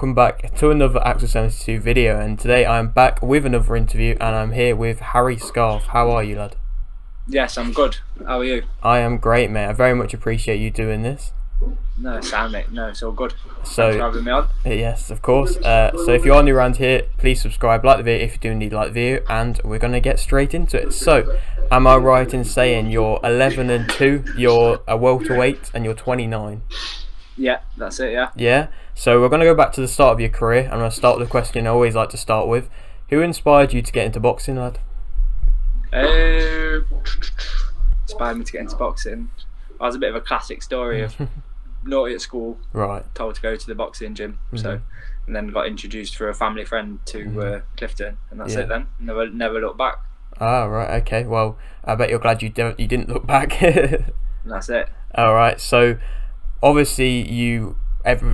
Welcome back to another Axel 72 video, and today I'm back with another interview, and I'm here with Harry Scarff. How are you, lad? Yes, I'm good. How are you? I am great, mate. I very much appreciate you doing this. No, Sam, mate. No, it's all good. So, Thanks for having me on. yes, of course. So if you're new around here, please subscribe, like the video if you do need to like the video, and we're going to get straight into it. So, am I right in saying you're 11-2, you're a welterweight, and you're 29? Yeah, that's it, yeah. Yeah? So we're going to go back to the start of your career. I'm going to start with the question I always like to start with. Who inspired you to get into boxing, lad? Inspired me to get into boxing. I was a bit of a classic story of naughty at school, Right. told to go to the boxing gym, and then got introduced through a family friend to Clifton, and that's it then. Never looked back. Ah, right, okay. Well, I bet you're glad you didn't look back. And that's it. All right, so obviously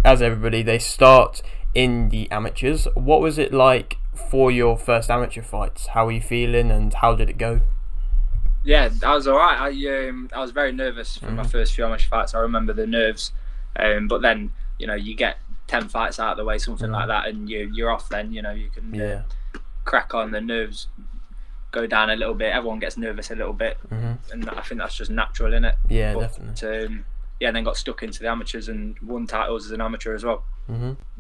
as everybody, they start in the amateurs. What was it like for your first amateur fights? How were you feeling and how did it go? Yeah, I was all right. I was very nervous for my first few amateur fights. I remember the nerves, but then you get 10 fights out of the way, something like that, and you're off. Then you can crack on. The nerves go down a little bit. Everyone gets nervous a little bit, and I think that's just natural, innit? Yeah, but, definitely. And then got stuck into the amateurs and won titles as an amateur as well.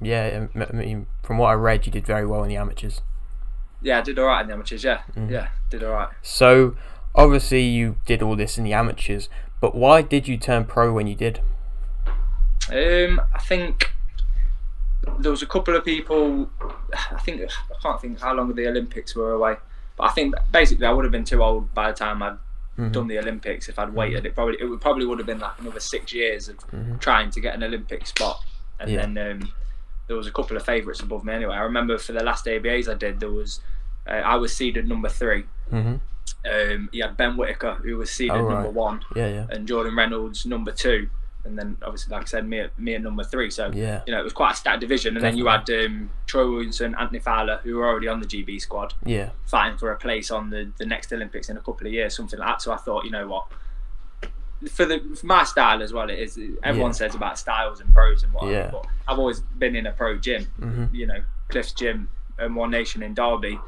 Yeah, I mean, from what I read, you did very well in the amateurs. Yeah, I did all right in the amateurs. Yeah, did all right. So obviously you did all this in the amateurs, but why did you turn pro when you did? I think there was a couple of people. I can't think how long the Olympics were away, but I think basically I would have been too old by the time I'd done the Olympics. If I'd waited, it probably would have been like another 6 years of trying to get an Olympic spot. And then there was a couple of favourites above me anyway. I remember for the last ABAs I did, there was I was seeded number 3. You had Ben Whitaker, who was seeded number 1, and Jordan Reynolds number 2, and then obviously, like I said, me at number 3. So it was quite a stacked division. And then you had Troy Williamson, Anthony Fowler, who were already on the GB squad, fighting for a place on the next Olympics in a couple of years, something like that. So I thought, you know what, for my style as well, it is. Everyone says about styles and pros and whatnot, but I've always been in a pro gym. Cliff's gym and One Nation in Derby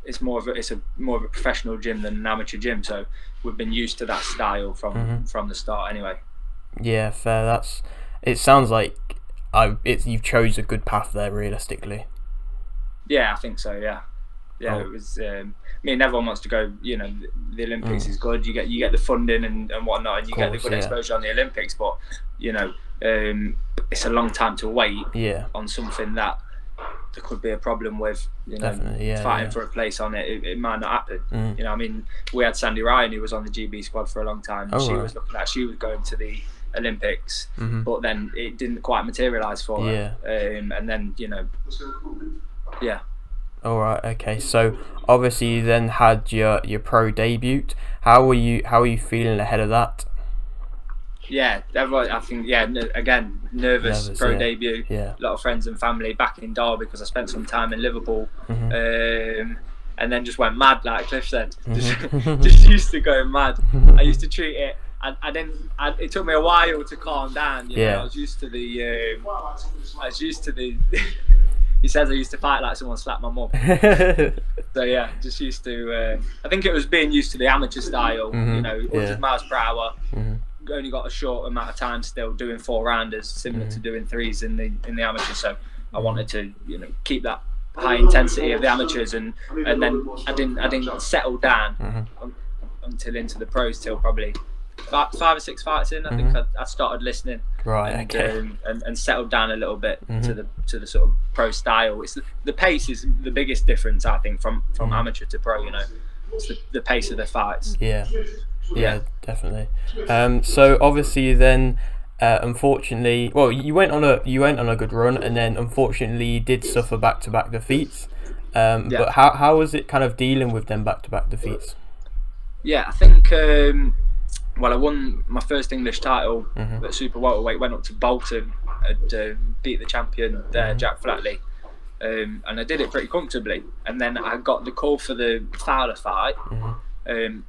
it's more of a professional gym than an amateur gym, so we've been used to that style from the start anyway. Yeah, fair. It sounds like you've chose a good path there, realistically. Yeah, I think so. Yeah. It was. Everyone wants to go. The Olympics is good. You get the funding and whatnot, and you get the good exposure on the Olympics. But it's a long time to wait on something that there could be a problem with. Fighting for a place on it. It might not happen. We had Sandy Ryan, who was on the GB squad for a long time. She was looking like she was going to the Olympics, but then it didn't quite materialise for her. And then All right. Okay. So obviously you then had your pro debut. How were you feeling ahead of that? Yeah, everyone. I think again, nervous pro debut. A lot of friends and family back in Derby because I spent some time in Liverpool, and then just went mad, like Cliff said. Just used to go mad. I used to treat it. It took me a while to calm down. I was used to the. He says I used to fight like someone slapped my mum. So just used to. I think it was being used to the amateur style. 100 miles per hour. Only got a short amount of time still doing 4-rounders, similar to doing 3s in the amateurs. So I wanted to keep that high intensity of the amateurs, and then I didn't settle down until into the pros till probably 5 or 6 fights in. I think I started listening, and settled down a little bit to the sort of pro style. It's the pace is the biggest difference, I think, from amateur to pro. It's the pace of the fights. Yeah, definitely. So obviously then, unfortunately, well, you went on a good run, and then unfortunately you did suffer back-to-back defeats. But how was it kind of dealing with them back-to-back defeats? Yeah, I think. I won my first English title at super welterweight. Went up to Bolton and beat the champion there, Jack Flatley, and I did it pretty comfortably. And then I got the call for the Fowler fight. A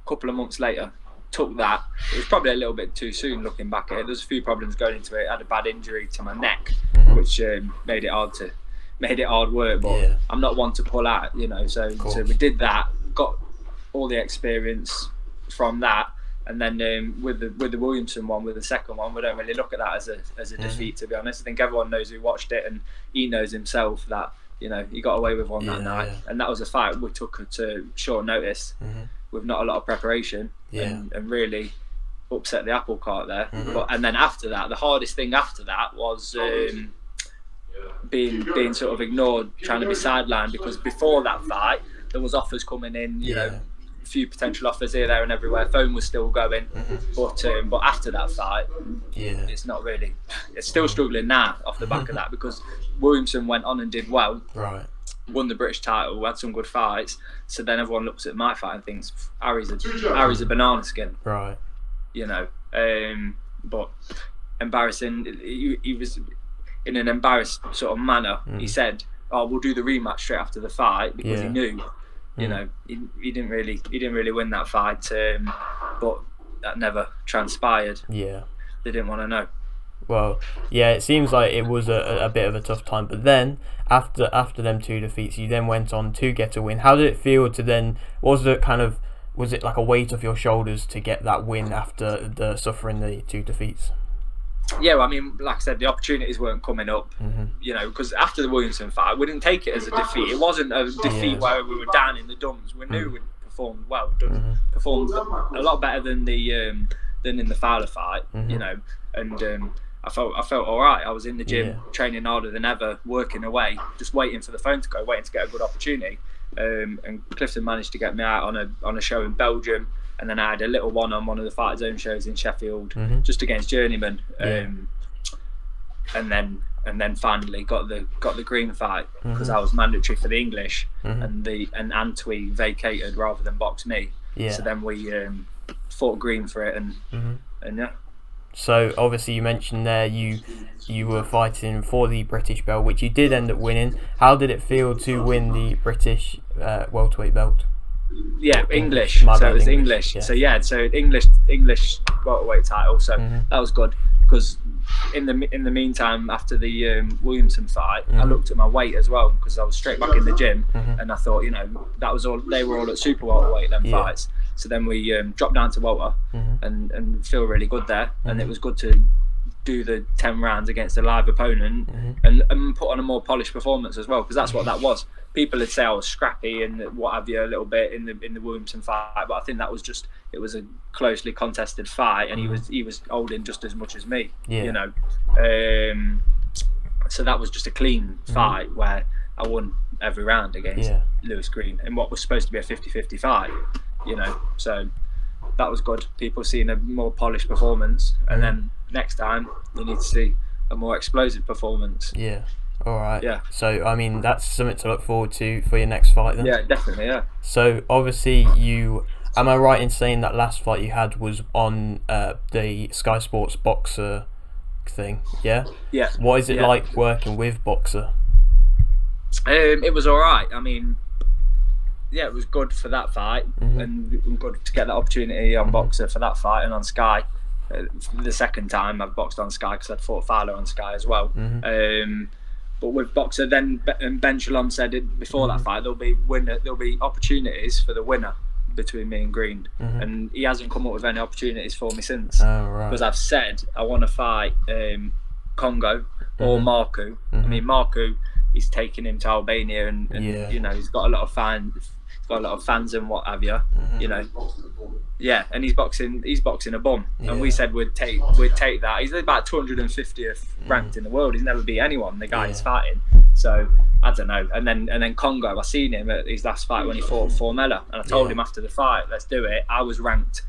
couple of months later, took that. It was probably a little bit too soon looking back at it. There's a few problems going into it. I had a bad injury to my neck, which made it hard work. But I'm not one to pull out, you know. So we did that, got all the experience from that, and then with the Williamson one, with the second one, we don't really look at that as a defeat, to be honest. I think everyone knows who watched it, and he knows himself that, you know, he got away with one that night, and that was a fight we took to short notice with not a lot of preparation, and really upset the apple cart there. And then after that, the hardest thing after that was being sort of ignored, trying to be sidelined, because before that fight there was offers coming in, you know, a few potential offers here, there and everywhere. Phone was still going, but after that fight, it's not really. It's still struggling now off the back of that, because Williamson went on and did well, won the British title, had some good fights. So then everyone looks at my fight and thinks Harry's a banana skin, you know. But embarrassing. He was in an embarrassed sort of manner. He said, "Oh, we'll do the rematch straight after the fight," because he knew. You know, he didn't really win that fight, but that never transpired. They didn't want to know. Well, it seems like it was a bit of a tough time, but then after them 2 defeats, you then went on to get a win. How did it feel to then? Was it like a weight off your shoulders to get that win after suffering the 2 defeats? Yeah, well, I mean, like I said, the opportunities weren't coming up, you know, because after the Williamson fight, we didn't take it as a defeat. It wasn't a defeat where we were down in the dumps. We knew we'd performed well, performed a lot better than in the Fowler fight, you know, and I felt all right. I was in the gym, training harder than ever, working away, just waiting for the phone to go, waiting to get a good opportunity. And Clifton managed to get me out on a show in Belgium. And then I had a little one on one of the Fight Zone shows in Sheffield, just against Journeyman, and then finally got the green fight, because I was mandatory for the English, and Antwi vacated rather than box me. So then we fought green for it, and yeah. So obviously you mentioned there you were fighting for the British belt, which you did end up winning. How did it feel to win the British welterweight belt? Yeah, English. So it was English. So English welterweight title. So that was good, because in the meantime, after the Williamson fight, I looked at my weight as well, because I was straight back in the gym, and I thought, you know, that was all. They were all at super welterweight them fights. So then we dropped down to welter, and feel really good there, and it was good to do the 10 rounds against a live opponent, and put on a more polished performance as well, because that's what that was. People would say I was scrappy and what have you a little bit in the Williamson fight, but I think that was just, it was a closely contested fight, and he was holding just as much as me, you know. So that was just a clean fight where I won every round against Lewis Green in what was supposed to be a 50-50 fight, you know. So that was good. People seeing a more polished performance, and then next time you need to see a more explosive performance. All right. So I mean, that's something to look forward to for your next fight then. Yeah, definitely. Yeah. So obviously am I right in saying that last fight you had was on the Sky Sports Boxer thing? Yeah. What is it like working with Boxer? It was all right. I mean, it was good for that fight, and good to get that opportunity on Boxer for that fight, and on Sky. The second time I've boxed on Sky, because I'd fought Fowler on Sky as well. But with Boxer, then Ben Shalom said it before that fight, there'll be opportunities for the winner between me and Green, and he hasn't come up with any opportunities for me since. Because I've said I want to fight Congo or Marku. I mean, Marku, he's taking him to Albania, and you know, he's got a lot of fans and what have you, you know. Yeah, and he's boxing a bum, and we said we'd take that. He's about 250th ranked in the world. He's never beat anyone, the guy he's fighting. So I don't know. And then Congo, I seen him at his last fight when he fought Formella, and I told him after the fight, let's do it. I was ranked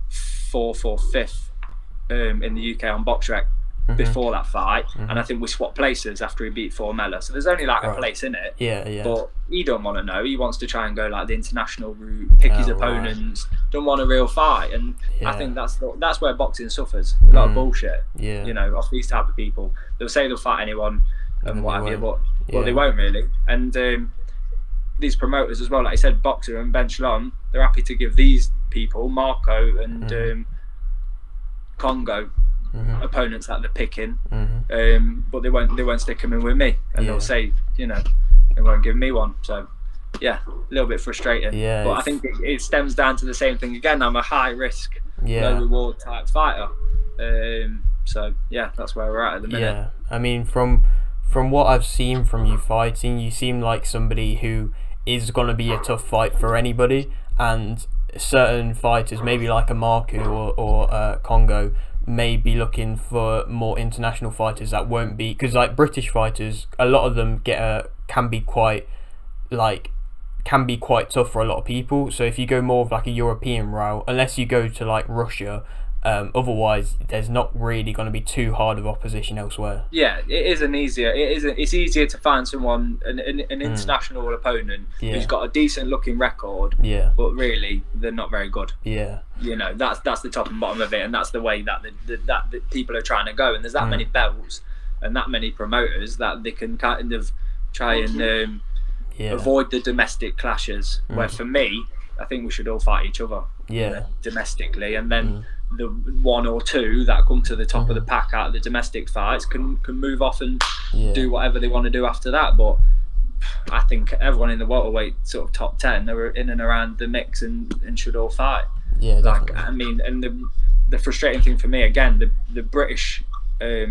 4th or 5th in the UK on BoxRec before that fight, and I think we swapped places after he beat Formella. So there's only like a place in it. But he don't want to know. He wants to try and go like the international route, pick his opponents. Don't want a real fight, and I think that's where boxing suffers. A lot of bullshit. You know, off these type of people. They'll say they'll fight anyone and what have you, but they won't really. And these promoters as well, like I said, Boxer and Ben Shalom, they're happy to give these people, Marco and Congo opponents that they're picking, but they won't stick them in with me, and they'll say, you know, they won't give me one. So yeah, a little bit frustrating. Yeah, but I think it stems down to the same thing again. I'm a high risk, low reward type fighter. So yeah, that's where we're at the minute. Yeah, I mean, from what I've seen from you fighting, you seem like somebody who is going to be a tough fight for anybody, and certain fighters, maybe like a Marku or Congo, may be looking for more international fighters that won't be, because like British fighters, a lot of them can be quite tough for a lot of people. So if you go more of like a European route, unless you go to like Russia, otherwise there's not really going to be too hard of opposition elsewhere. Yeah, it's easier to find someone, an international opponent who's got a decent looking record, but really they're not very good. You know, that's the top and bottom of it, and that's the way that the people are trying to go. And there's that many belts and that many promoters that they can kind of try and avoid the domestic clashes. Where for me, I think we should all fight each other, you know, domestically, and then the one or two that come to the top of the pack out of the domestic fights can move off and do whatever they want to do after that. But I think everyone in the welterweight sort of top 10 are in and around the mix and should all fight. Yeah, definitely. I mean, and the frustrating thing for me again, the British, there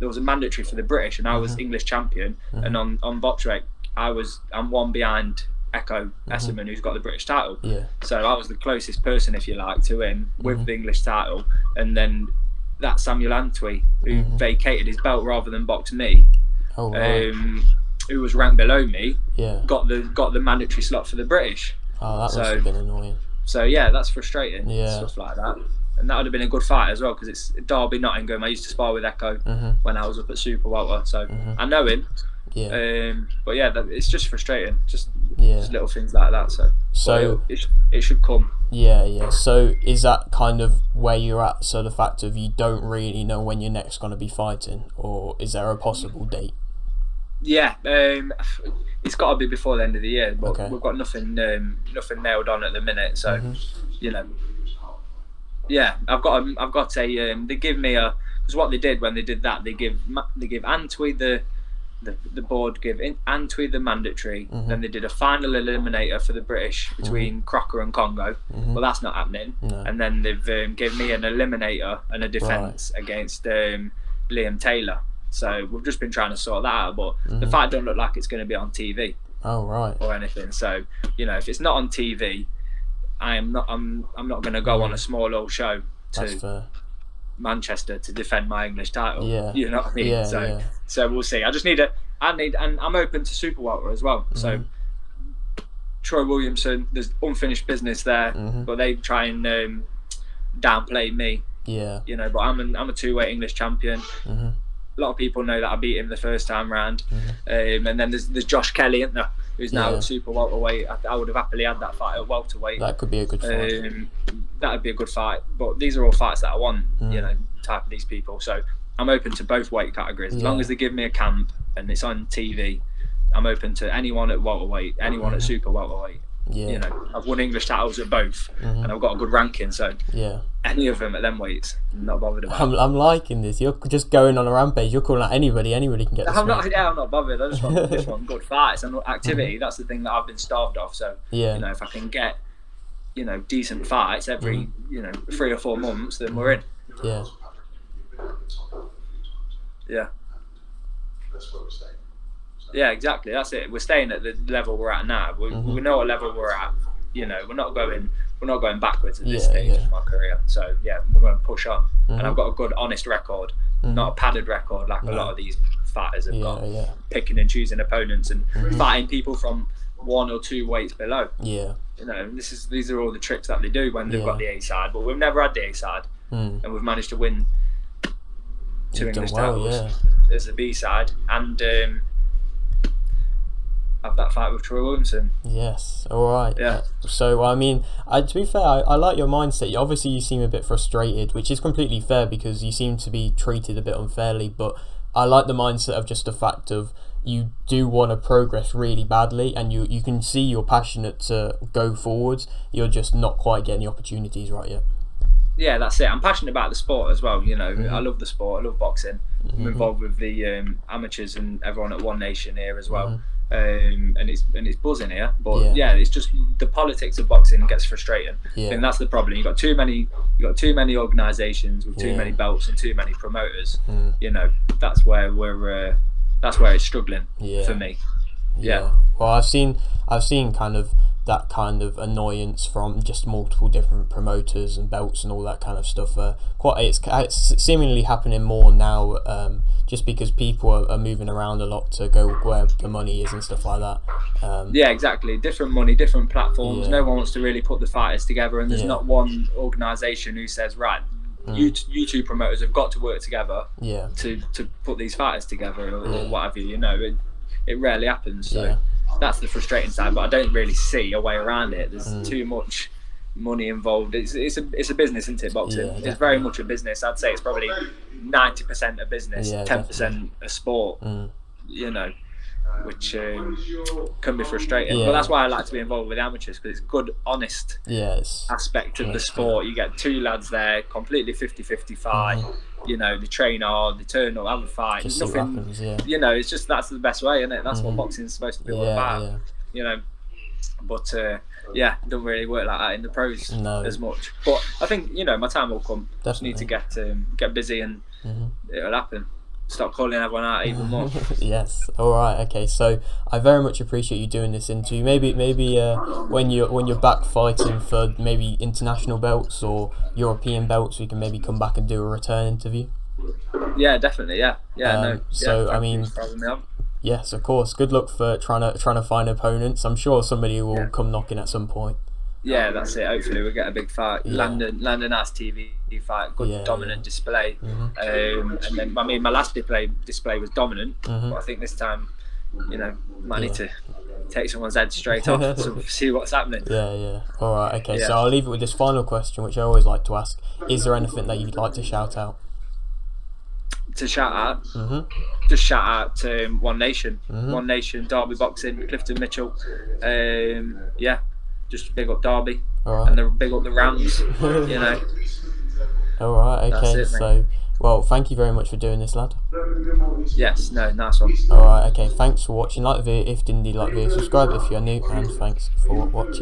was a mandatory for the British, and I was English champion, and on Welterweight I'm one behind Echo Esserman, who's got the British title. So I was the closest person, if you like, to him with the English title. And then that Samuel Antwi, who vacated his belt rather than box me, who was ranked below me, got the mandatory slot for the British. Oh, that must have been annoying. So yeah, that's frustrating. Stuff like that. And that would have been a good fight as well, because it's Derby, Nottingham. I used to spar with Echo when I was up at Super Welter, so I know him. But yeah, it's just frustrating. Just little things like that. So it should come. So is that kind of where you're at? So the fact of you don't really know when you're next going to be fighting, or is there a possible date? It's got to be before the end of the year, but we've got nothing nailed on at the minute. So you know, I've got a they give me a, because what they did when they did that, they give Antwi the board give Antwi the mandatory, then they did a final eliminator for the British between Crocker and Congo. Well, that's not happening. And then they've given me an eliminator and a defence against Liam Taylor. So we've just been trying to sort that out, but the fight don't look like it's going to be on TV. Or anything. So you know, if it's not on TV, I'm not going to go on a small old show to Manchester to defend my English title. You know what I mean? So we'll see. And I'm open to Super Welter as well. So Troy Williamson, there's unfinished business there, but they try and downplay me. You know, but I'm a two-weight English champion. A lot of people know that I beat him the first time round. And then there's Josh Kelly, isn't there, who's now at Super Welterweight. I would have happily had that fight at welterweight. That could be a good fight. That would be a good fight. But these are all fights that I want, you know, type of these people. So I'm open to both weight categories. As long as they give me a camp and it's on TV, I'm open to anyone at welterweight, anyone at Super Welterweight. You know, I've won English titles at both, and I've got a good ranking. So any of them at them weights, I'm not bothered about. I'm liking this. You're just going on a rampage. You're calling out anybody. Anybody can get this. I'm not bothered. I just want good fights and activity. That's the thing that I've been starved of. So you know, if I can get, you know, decent fights every 3 or 4 months, then we're in. That's where we're staying. Yeah, exactly. That's it. We're staying at the level we're at now. We know what level we're at. You know, we're not going backwards at this stage of my career. So yeah, we're going to push on. And I've got a good, honest record, not a padded record like a lot of these fighters have got. Picking and choosing opponents and fighting people from 1 or 2 weights below. You know, these are all the tricks that they do when they've got the A side. But we've never had the A side, and we've managed to win 2 English titles as the B side, and have that fight with Troy Williamson. Yes, alright. So, I mean, to be fair, I like your mindset. Obviously, you seem a bit frustrated, which is completely fair because you seem to be treated a bit unfairly, but I like the mindset of just the fact of you do want to progress really badly, and you can see you're passionate to go forwards. You're just not quite getting the opportunities right yet. Yeah, that's it. I'm passionate about the sport as well. I love the sport. I love boxing. I'm involved with the amateurs and everyone at One Nation here as well. And it's buzzing here. But it's just the politics of boxing gets frustrating. I think that's the problem. You've got too many organisations with too many belts and too many promoters. That's where it's struggling for me. Well, I've seen kind of that kind of annoyance from just multiple different promoters and belts and all that kind of stuff. It's seemingly happening more now, just because people are moving around a lot to go where the money is and stuff like that. Exactly. Different money, different platforms. No one wants to really put the fighters together, and there's not one organisation who says, right, you two promoters have got to work together to put these fighters together or what have you. It rarely happens. So that's the frustrating side, but I don't really see a way around it. There's too much money involved. It's a business, isn't it, boxing? It's very much a business. I'd say it's probably 90% a business, 10% a sport. Which can be frustrating. But that's why I like to be involved with amateurs, because it's good, honest aspect of the sport. You get two lads there, completely 50-50 fight. They train hard, they turn up, have a fight. Just nothing. Happens, it's just that's the best way, isn't it? That's what boxing's supposed to be all about. But don't really work like that in the pros as much. But I think my time will come. Definitely. Just need to get busy, and it'll happen. Stop calling everyone out even more. Yes. All right. Okay. So I very much appreciate you doing this interview. Maybe when you're back fighting for maybe international belts or European belts, we can maybe come back and do a return interview. Yeah, definitely. Yeah. I mean, yes, of course. Good luck for trying to find opponents. I'm sure somebody will come knocking at some point. Yeah, that's it. Hopefully we'll get a big fight. London has TV fight, good dominant display. And then my last display was dominant, but I think this time, might need to take someone's head straight off to see what's happening. All right, okay. So I'll leave it with this final question, which I always like to ask: is there anything that you'd like to shout out? To shout out, just shout out to One Nation, One Nation, Derby Boxing, Clifton Mitchell. Just big up Derby, and the big up the Rams. All right, okay. Well, thank you very much for doing this, lad. Yes, nice one. All right, okay. Thanks for watching. Like the video, if you didn't like the video, subscribe if you're new, and thanks for watching.